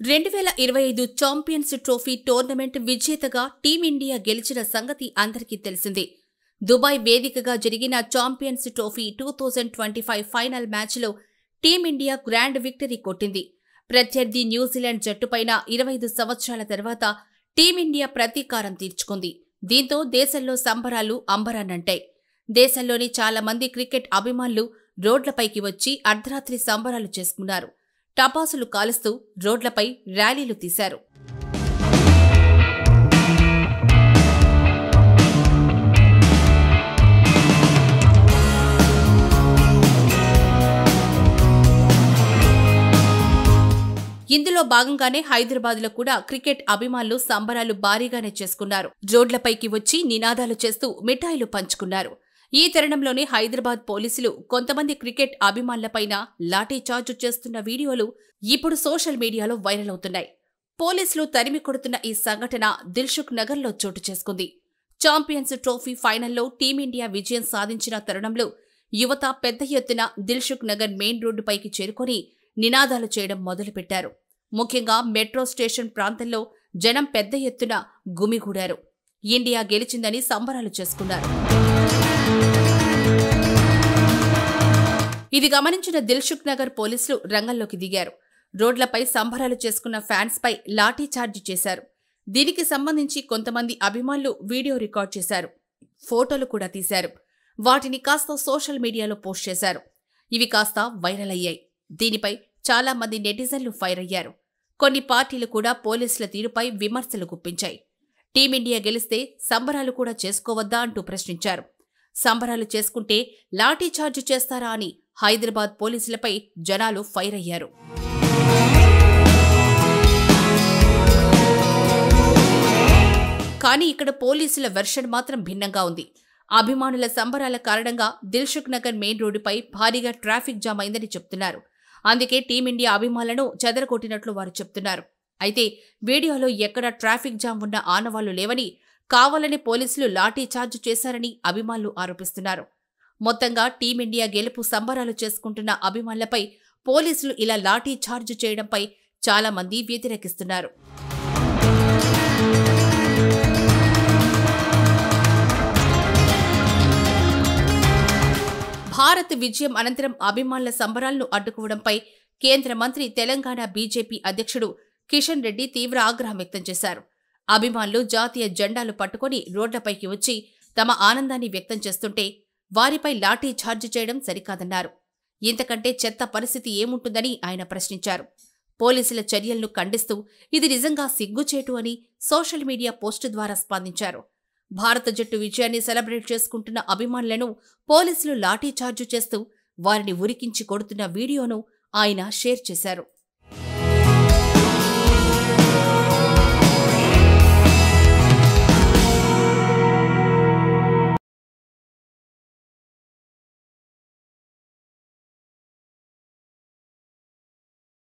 2025 champions trophy tournament విజేతగా team India గెలిచిన సంగతి అందరికీ తెలిసిందే. దుబాయ్ వేదికగా జరిగిన ఛాంపియన్స్ ట్రోఫీ 2025 ఫైనల్ మ్యాచ్లో టీమిండియా గ్రాండ్ విక్టరీ కొట్టింది. ప్రత్యర్థి న్యూజిలాండ్ జట్టుపైన 25 సంవత్సరాల తర్వాత టీమిండియా ప్రతీకారం తీర్చుకుంది. దీంతో దేశంలో సంబరాలు అంబరాన్నంటాయి. దేశంలోని చాలా మంది క్రికెట్ అభిమానులు రోడ్లపైకి వచ్చి అర్ధరాత్రి సంబరాలు చేసుకున్నారు. టపాసులు కాలుస్తూ రోడ్లపై ర్యాలీలు తీశారు. ఇందులో భాగంగానే హైదరాబాద్లో కూడా క్రికెట్ అభిమానులు సంబరాలు భారీగానే చేసుకున్నారు. రోడ్లపైకి వచ్చి నినాదాలు చేస్తూ మిఠాయిలు పంచుకున్నారు. ఈ తరుణంలోనే హైదరాబాద్ పోలీసులు కొంతమంది క్రికెట్ అభిమానులపైన లాఠీచార్జ్ చేస్తున్న వీడియోలు ఇప్పుడు సోషల్ మీడియాలో వైరల్ అవుతున్నాయి. పోలీసులు తరిమి కొడుతున్న ఈ సంఘటన దిల్సుఖ్ నగర్లో చోటు చేసుకుంది. ఛాంపియన్స్ ట్రోఫీ ఫైనల్లో టీమిండియా విజయం సాధించిన తరుణంలో యువత పెద్ద ఎత్తున దిల్సుఖ్ నగర్ మెయిన్ రోడ్డుపైకి చేరుకొని నినాదాలు చేయడం మొదలుపెట్టారు. ముఖ్యంగా మెట్రో స్టేషన్ ప్రాంతంలో జనం పెద్ద ఎత్తున గుమిగూడారు. ఇండియా గెలిచిందని సంబరాలు చేసుకున్నారు. ఇది గమనించిన దిల్సుఖ్ నగర్ పోలీసులు రంగంలోకి దిగారు. రోడ్లపై సంబరాలు చేసుకున్న ఫ్యాన్స్ పై లాఠీ చార్జ్ చేశారు. దీనికి సంబంధించి కొంతమంది అభిమానులు వీడియో రికార్డ్ చేశారు. ఫోటోలు కూడా తీశారు. వాటిని కాస్త సోషల్ మీడియాలో పోస్ట్ చేశారు. ఇవి కాస్త వైరల్ అయ్యాయి. దీనిపై చాలా మంది నెటిజన్లు ఫైర్ అయ్యారు. కొన్ని పార్టీలు కూడా పోలీసుల తీరుపై విమర్శలు గుప్పించాయి. టీమిండియా గెలిస్తే సంబరాలు కూడా చేసుకోవద్దా అంటూ ప్రశ్నించారు. సంబరాలు చేసుకుంటే లాఠీచార్జ్ చేస్తారా అని హైదరాబాద్ పోలీసులపై జనాలు ఫైర్ అయ్యారు. కానీ ఇక్కడ పోలీసుల వెర్షన్ మాత్రం భిన్నంగా ఉంది. అభిమానుల సంబరాల కారణంగా దిల్సుఖ్ నగర్ మెయిన్ రోడ్డుపై భారీగా ట్రాఫిక్ జామ్ అయిందని చెప్తున్నారు. అందుకే టీమిండియా అభిమానులను చెదరగొట్టినట్లు వారు చెప్తున్నారు. అయితే వీడియోలో ఎక్కడా ట్రాఫిక్ జామ్ ఉన్న ఆనవాళ్లు లేవని, కావాలని పోలీసులు లాఠీ చార్జ్ చేశారని అభిమానులు ఆరోపిస్తున్నారు. మొత్తంగా టీమిండియా గెలుపు సంబరాలు చేసుకుంటున్న అభిమానులపై పోలీసులు ఇలా లాఠీ చార్జ్ చేయడంపై చాలా మంది వ్యతిరేకిస్తున్నారు. భారత్ విజయం అనంతరం అభిమానుల సంబరాలను అడ్డుకోవడంపై కేంద్ర మంత్రి, తెలంగాణ బీజేపీ అధ్యక్షుడు కిషన్ రెడ్డి తీవ్ర ఆగ్రహం వ్యక్తం చేశారు. అభిమానులు జాతీయ జెండాలు పట్టుకుని రోడ్లపైకి వచ్చి తమ ఆనందాన్ని వ్యక్తం చేస్తుంటే వారిపై లాఠీ ఛార్జ్ చేయడం సరికాదన్నారు. ఇంతకంటే చెత్త పరిస్థితి ఏముంటుందని ఆయన ప్రశ్నించారు. పోలీసుల చర్యలను ఖండిస్తూ ఇది నిజంగా సిగ్గుచేటు అని సోషల్ మీడియా పోస్టు ద్వారా స్పందించారు. భారత జట్టు విజయాన్ని సెలబ్రేట్ చేసుకుంటున్న అభిమానులను పోలీసులు లాఠీ ఛార్జ్ చేస్తూ వారిని ఉరికించి కొడుతున్న వీడియోను ఆయన షేర్ చేశారు.